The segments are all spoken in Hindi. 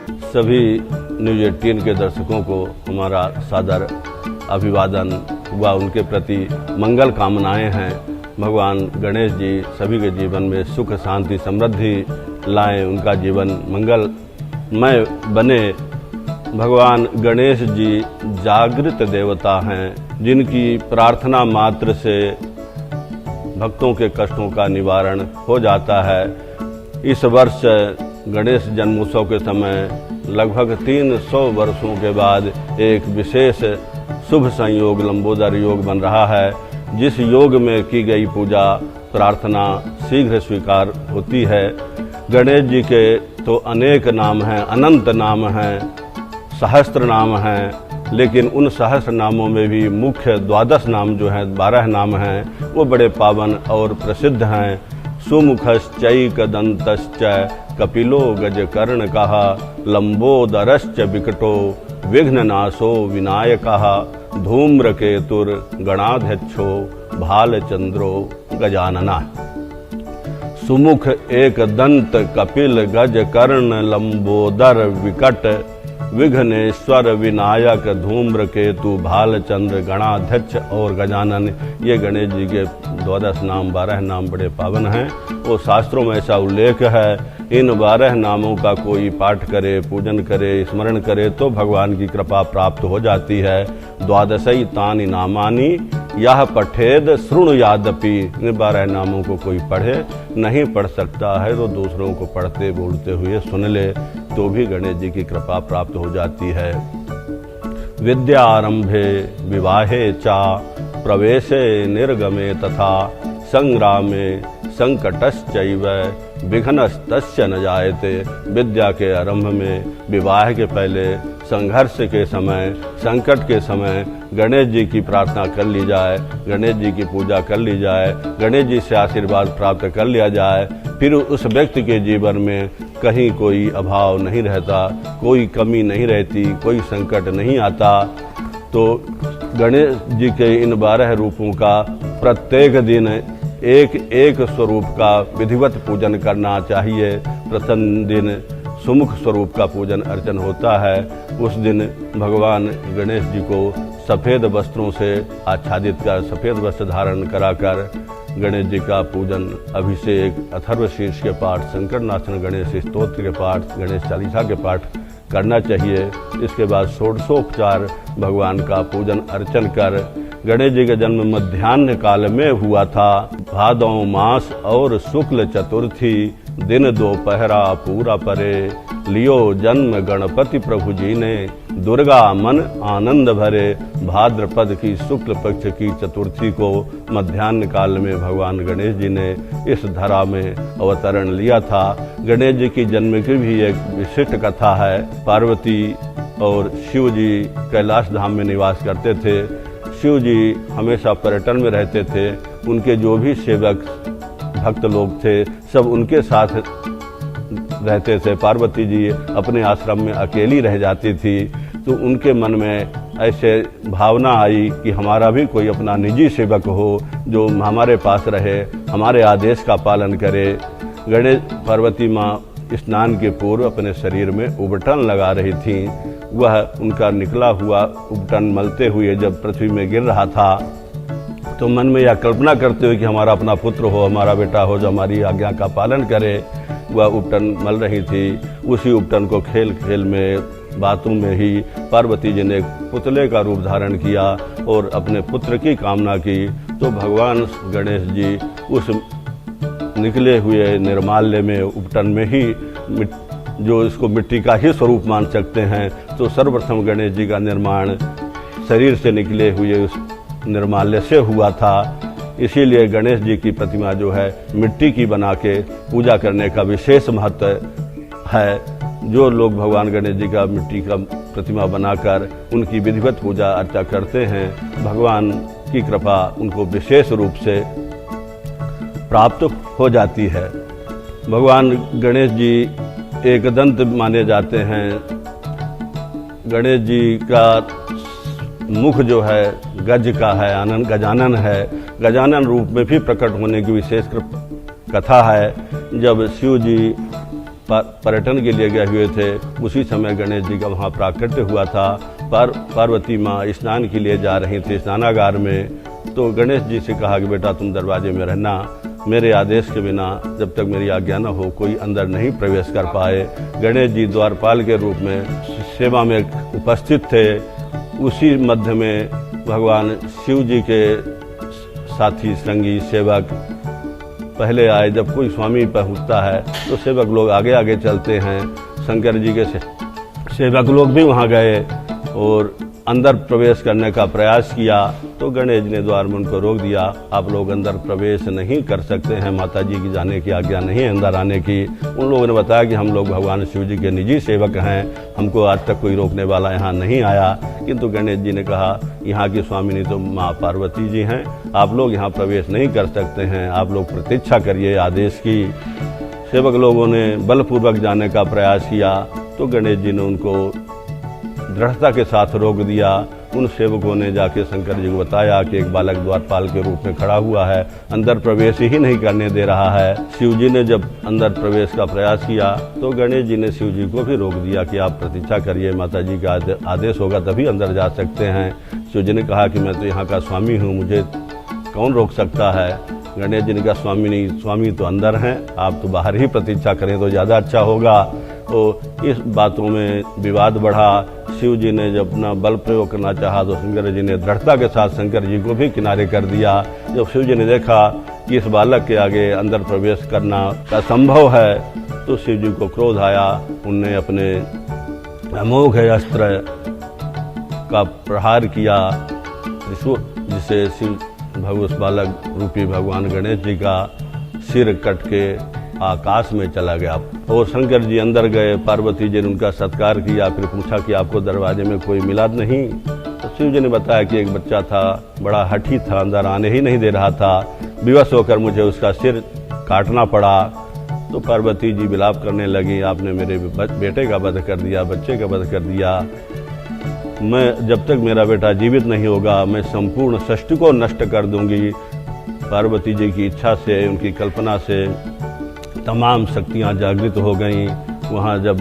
सभी न्यूज़ 18 के दर्शकों को हमारा सादर अभिवादन व उनके प्रति मंगल कामनाएं हैं। भगवान गणेश जी सभी के जीवन में सुख शांति समृद्धि लाएं, उनका जीवन मंगलमय बने। भगवान गणेश जी जागृत देवता हैं, जिनकी प्रार्थना मात्र से भक्तों के कष्टों का निवारण हो जाता है। इस वर्ष गणेश जन्मोत्सव के समय लगभग 300 वर्षों के बाद एक विशेष शुभ संयोग लंबोदर योग बन रहा है, जिस योग में की गई पूजा प्रार्थना शीघ्र स्वीकार होती है। गणेश जी के तो अनेक नाम हैं, अनंत नाम हैं, सहस्त्र नाम हैं, लेकिन उन सहस्त्र नामों में भी मुख्य 12 नाम जो हैं, 12 नाम हैं, वो बड़े पावन और प्रसिद्ध हैं। सुमुखश्चैकदन्तश्च कपिलो गजकर्ण कहा, लंबोदरश्च विकटो विघ्ननाशो विनायकः, धूम्रकेतुर गणाध्यक्षो भालचंद्रो गजानना। सुमुख एक दंत कपिल गजकर्ण लंबोदर विकट विघ्नेश्वर विनायक धूम्रकेतु भालचंद्र गणाध्यक्ष और गजानन, ये गणेश जी के 12 नाम 12 नाम बड़े पावन हैं। वो शास्त्रों में ऐसा उल्लेख है, इन 12 नामों का कोई पाठ करे, पूजन करे, स्मरण करे तो भगवान की कृपा प्राप्त हो जाती है। 12 तानि नामानि यह पठेद शृणुयादपि, इन 12 नामों को कोई पढ़े, नहीं पढ़ सकता है तो दूसरों को पढ़ते बोलते हुए सुन ले तो भी गणेश जी की कृपा प्राप्त हो जाती है। विद्यारंभे विवाहे चा प्रवेशे निर्गमे तथा संग्रामे संकटश्चैव विघ्नस्तस्य न जायते। विद्या के आरंभ में, विवाह के पहले, संघर्ष के समय, संकट के समय गणेश जी की प्रार्थना कर ली जाए, गणेश जी की पूजा कर ली जाए, गणेश जी से आशीर्वाद प्राप्त कर लिया जाए, फिर उस व्यक्ति के जीवन में कहीं कोई अभाव नहीं रहता, कोई कमी नहीं रहती, कोई संकट नहीं आता। तो गणेश जी के इन 12 रूपों का प्रत्येक दिन एक एक स्वरूप का विधिवत पूजन करना चाहिए। प्रथम दिन सुमुख स्वरूप का पूजन अर्चन होता है। उस दिन भगवान गणेश जी को सफ़ेद वस्त्रों से आच्छादित कर, सफ़ेद वस्त्र धारण कराकर गणेश जी का पूजन, अभिषेक, अथर्वशीर्ष के पाठ, संकटनाशन गणेश स्तोत्र के पाठ, गणेश चालीसा के पाठ करना चाहिए। इसके बाद षोडशोपचार भगवान का पूजन अर्चन कर, गणेश जी का जन्म मध्याह्न काल में हुआ था। भादौ मास और शुक्ल चतुर्थी दिन दोपहरा पूरा परे, लियो जन्म गणपति प्रभु जी ने, दुर्गा मन आनंद भरे। भाद्रपद की शुक्ल पक्ष की चतुर्थी को मध्याह्न काल में भगवान गणेश जी ने इस धरा में अवतरण लिया था। गणेश जी की जन्म की भी एक विशिष्ट कथा है। पार्वती और शिव जी कैलाश धाम में निवास करते थे। शिव जी हमेशा पर्यटन में रहते थे। उनके जो भी सेवक भक्त लोग थे सब उनके साथ रहते थे। पार्वती जी अपने आश्रम में अकेली रह जाती थी, तो उनके मन में ऐसे भावना आई कि हमारा भी कोई अपना निजी सेवक हो जो हमारे पास रहे, हमारे आदेश का पालन करे। गणेश पार्वती माँ स्नान के पूर्व अपने शरीर में उबटन लगा रही थीं। वह उनका निकला हुआ उबटन मलते हुए जब पृथ्वी में गिर रहा था तो मन में यह कल्पना करते हुए कि हमारा अपना पुत्र हो, हमारा बेटा हो जो हमारी आज्ञा का पालन करे, वह उपटन मल रही थी। उसी उपटन को खेल खेल में, बातों में ही पार्वती जी ने पुतले का रूप धारण किया और अपने पुत्र की कामना की। तो भगवान गणेश जी उस निकले हुए निर्माल्य में, उपटन में ही, जो इसको मिट्टी का ही स्वरूप मान सकते हैं, तो सर्वप्रथम गणेश जी का निर्माण शरीर से निकले हुए उस निर्माल्य से हुआ था। इसीलिए गणेश जी की प्रतिमा जो है मिट्टी की बना के पूजा करने का विशेष महत्व है। जो लोग भगवान गणेश जी का मिट्टी का प्रतिमा बनाकर उनकी विधिवत पूजा अर्चा करते हैं, भगवान की कृपा उनको विशेष रूप से प्राप्त हो जाती है। भगवान गणेश जी एकदंत माने जाते हैं। गणेश जी का मुख जो है गज का है, आनंद गजानन है। गजानन रूप में भी प्रकट होने की विशेष कथा है। जब शिव जी पर्यटन के लिए गए हुए थे। उसी समय गणेश जी का वहाँ प्राकट्य हुआ था। पार्वती माँ स्नान के लिए जा रही थी स्नानागार में, तो गणेश जी से कहा कि बेटा तुम दरवाजे में रहना, मेरे आदेश के बिना जब तक मेरी आज्ञा न हो कोई अंदर नहीं प्रवेश कर पाए। गणेश जी द्वारपाल के रूप में सेवा में उपस्थित थे। उसी मध्य में भगवान शिव जी के साथी संगी सेवक पहले आए। जब कोई स्वामी पहुँचता है तो सेवक लोग आगे आगे चलते हैं। शंकर जी के सेवक लोग भी वहाँ गए और अंदर प्रवेश करने का प्रयास किया, तो गणेश जी ने द्वार में उनको रोक दिया। आप लोग अंदर प्रवेश नहीं कर सकते हैं, माता जी की जाने की आज्ञा नहीं है अंदर आने की। उन लोगों ने बताया कि हम लोग भगवान शिव जी के निजी सेवक हैं, हमको आज तक कोई रोकने वाला यहाँ नहीं आया। किंतु गणेश जी ने कहा यहाँ की स्वामिनी तो माँ पार्वती जी हैं, आप लोग यहाँ प्रवेश नहीं कर सकते हैं, आप लोग प्रतीक्षा करिए आदेश की। सेवक लोगों ने बलपूर्वक जाने का प्रयास किया, तो गणेश जी ने उनको दृढ़ता के साथ रोक दिया। उन सेवकों ने जाके शंकर जी को बताया कि एक बालक द्वारपाल के रूप में खड़ा हुआ है, अंदर प्रवेश ही नहीं करने दे रहा है। शिव जी ने जब अंदर प्रवेश का प्रयास किया तो गणेश जी ने शिव जी को भी रोक दिया कि आप प्रतीक्षा करिए, माता जी का आदेश होगा तभी अंदर जा सकते हैं। शिव जी ने कहा कि मैं तो यहाँ का स्वामी हूँ, मुझे कौन रोक सकता है। गणेश जी ने कहा स्वामी तो अंदर हैं, आप तो बाहर ही प्रतीक्षा करें तो ज़्यादा अच्छा होगा। तो इस बातों में विवाद बढ़ा। शिव जी ने जब अपना बल प्रयोग करना चाहा तो शंकर जी ने दृढ़ता के साथ शंकर जी को भी किनारे कर दिया। जब शिव जी ने देखा कि इस बालक के आगे अंदर प्रवेश करना असंभव है, तो शिव जी को क्रोध आया। उनने अपने अमोघ अस्त्र का प्रहार किया, जिसे उस बालक रूपी भगवान गणेश जी का सिर कट के आकाश में चला गया। और शंकर जी अंदर गए, पार्वती जी ने उनका सत्कार किया, फिर पूछा कि आपको दरवाजे में कोई मिला नहीं। तो शिव जी ने बताया कि एक बच्चा था, बड़ा हठी था, अंदर आने ही नहीं दे रहा था, विवश होकर मुझे उसका सिर काटना पड़ा। तो पार्वती जी विलाप करने लगी, आपने मेरे बेटे का वध कर दिया, बच्चे का वध कर दिया। मैं जब तक मेरा बेटा जीवित नहीं होगा मैं संपूर्ण सृष्टि को नष्ट कर दूंगी। पार्वती जी की इच्छा से, उनकी कल्पना से तमाम शक्तियां जागृत हो गईं। वहाँ जब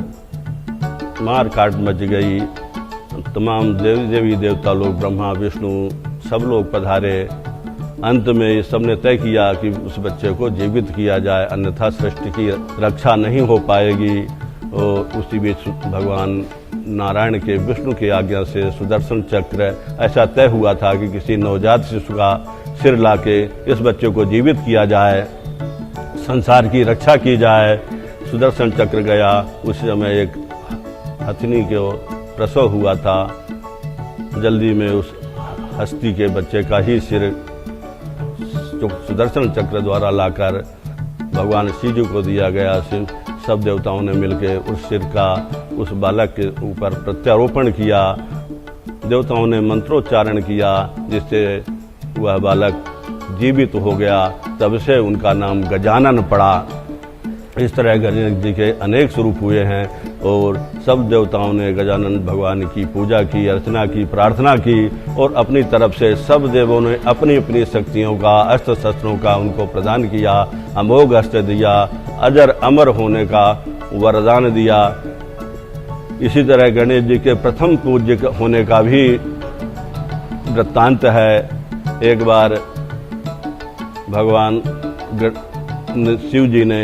मार काट मच गई, तमाम देवी देवता लोग, ब्रह्मा विष्णु सब लोग पधारे। अंत में सबने तय किया कि उस बच्चे को जीवित किया जाए, अन्यथा सृष्टि की रक्षा नहीं हो पाएगी। और उसी बीच भगवान नारायण के विष्णु की आज्ञा से सुदर्शन चक्र, ऐसा तय हुआ था कि किसी नवजात शिशु का सिर लाके इस बच्चे को जीवित किया जाए, संसार की रक्षा की जाए। सुदर्शन चक्र गया। उस समय एक हथिनी के प्रसव हुआ था। जल्दी में उस हस्ती के बच्चे का ही सिर सुदर्शन चक्र द्वारा लाकर भगवान शिव जी को दिया गया। सब देवताओं ने मिलकर उस सिर का उस बालक के ऊपर प्रत्यारोपण किया। देवताओं ने मंत्रोच्चारण किया, जिससे वह बालक जीवित हो गया। तब से उनका नाम गजानन पड़ा। इस तरह गणेश जी के अनेक स्वरूप हुए हैं और सब देवताओं ने गजानन भगवान की पूजा की, अर्चना की, प्रार्थना की और अपनी तरफ से सब देवों ने अपनी अपनी शक्तियों का, अस्त्र शस्त्रों का उनको प्रदान किया, अमोघ अस्त्र दिया, अजर अमर होने का वरदान दिया। इसी तरह गणेश जी के प्रथम पूज्य होने का भी वृत्तांत है। एक बार भगवान शिव जी ने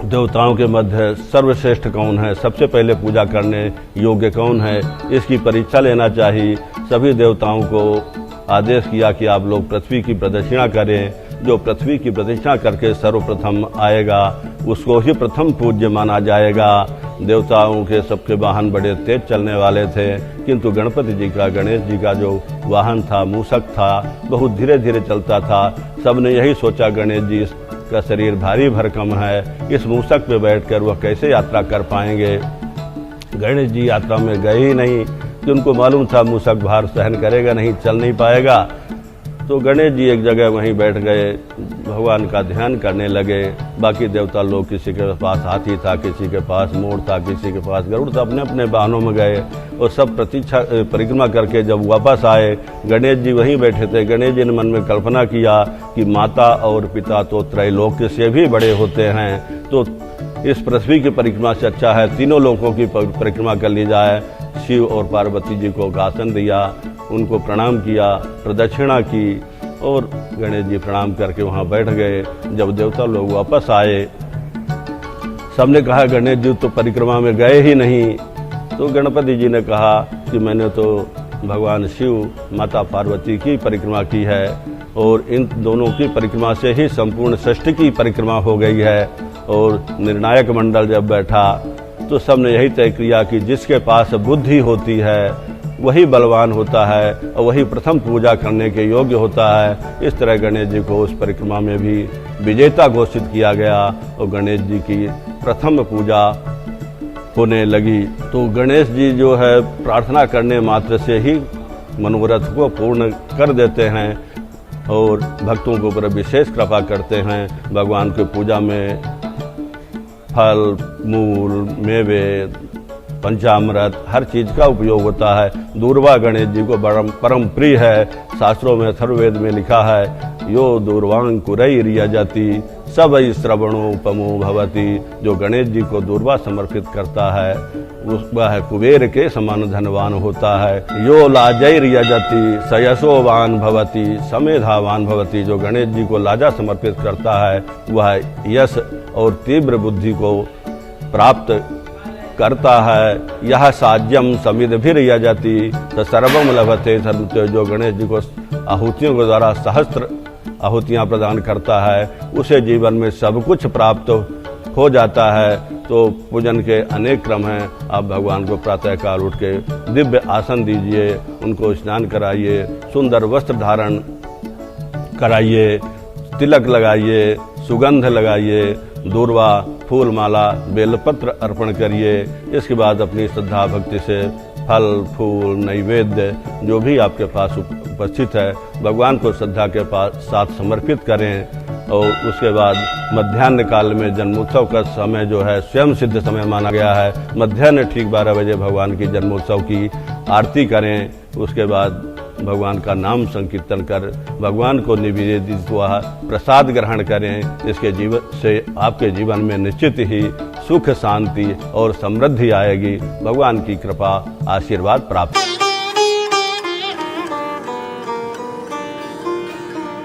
देवताओं के मध्य सर्वश्रेष्ठ कौन है, सबसे पहले पूजा करने योग्य कौन है, इसकी परीक्षा लेना चाहिए। सभी देवताओं को आदेश किया कि आप लोग पृथ्वी की प्रदक्षिणा करें। जो पृथ्वी की प्रदक्षिणा करके सर्वप्रथम आएगा उसको ही प्रथम पूज्य माना जाएगा। देवताओं के सबके वाहन बड़े तेज चलने वाले थे, किंतु गणपति जी का, गणेश जी का जो वाहन था, मूषक था, बहुत धीरे धीरे चलता था। सबने यही सोचा गणेश जी का शरीर भारी भरकम है, इस मूषक पे बैठकर वह कैसे यात्रा कर पाएंगे। गणेश जी यात्रा में गए ही नहीं, कि उनको मालूम था मूषक भार सहन करेगा नहीं, चल नहीं पाएगा। तो गणेश जी एक जगह वहीं बैठ गए, भगवान का ध्यान करने लगे। बाकी देवता लोग, किसी के पास हाथी था, किसी के पास मोर था, किसी के पास गरुड़ था, अपने अपने वाहनों में गए और सब परिक्रमा करके जब वापस आए, गणेश जी वहीं बैठे थे। गणेश जी ने मन में कल्पना किया कि माता और पिता तो त्रैलोक्य से भी बड़े होते हैं, तो इस पृथ्वी की परिक्रमा से अच्छा है तीनों लोकों की परिक्रमा कर ली जाए। शिव और पार्वती जी को आसन दिया, उनको प्रणाम किया, प्रदक्षिणा की और गणेश जी प्रणाम करके वहाँ बैठ गए। जब देवता लोग वापस आए, सबने कहा गणेश जी तो परिक्रमा में गए ही नहीं। तो गणपति जी ने कहा कि मैंने तो भगवान शिव माता पार्वती की परिक्रमा की है और इन दोनों की परिक्रमा से ही संपूर्ण सृष्टि की परिक्रमा हो गई है। और निर्णायक मंडल जब बैठा तो सबने यही तय किया कि जिसके पास बुद्धि होती है वही बलवान होता है और वही प्रथम पूजा करने के योग्य होता है। इस तरह गणेश जी को उस परिक्रमा में भी विजेता घोषित किया गया और गणेश जी की प्रथम पूजा होने लगी। तो गणेश जी जो है प्रार्थना करने मात्र से ही मनोरथ को पूर्ण कर देते हैं और भक्तों के ऊपर विशेष कृपा करते हैं। भगवान की पूजा में फल, मूल, मेवे, पंचामृत हर चीज का उपयोग होता है। दूर्वा गणेश जी को परम प्रिय है। शास्त्रों में अथर्ववेद में लिखा है यो दूर्वांकुरैर्यजति सबई श्रवणोपमो भवति। जो गणेश जी को दूर्वा समर्पित करता है वह कुबेर के समान धनवान होता है। यो लाजैर्यजति सयशोवान भवति समेधावान भवति। जो गणेश जी को लाजा समर्पित करता है वह यश और तीव्र बुद्धि को प्राप्त करता है। यह साज्यम समिधभिर्यजति सर्वम लभते सर्वते। जो गणेश जी को आहुतियों के द्वारा सहस्त्र आहुतियाँ प्रदान करता है उसे जीवन में सब कुछ प्राप्त हो जाता है। तो पूजन के अनेक क्रम हैं। आप भगवान को प्रातःकाल उठ के दिव्य आसन दीजिए, उनको स्नान कराइए, सुंदर वस्त्र धारण कराइए, तिलक लगाइए, सुगंध लगाइए, दूर्वा, फूल माला, बेलपत्र अर्पण करिए। इसके बाद अपनी श्रद्धा भक्ति से फल, फूल, नैवेद्य जो भी आपके पास उपस्थित है भगवान को श्रद्धा के साथ समर्पित करें। और उसके बाद मध्याह्न काल में जन्मोत्सव का समय जो है स्वयं सिद्ध समय माना गया है। मध्याह्न ठीक 12 बजे भगवान की जन्मोत्सव की आरती करें। उसके बाद भगवान का नाम संकीर्तन कर भगवान को निवेदित हुआ प्रसाद ग्रहण करें। इसके जीवन से आपके जीवन में निश्चित ही सुख, शांति और समृद्धि आएगी। भगवान की कृपा, आशीर्वाद प्राप्त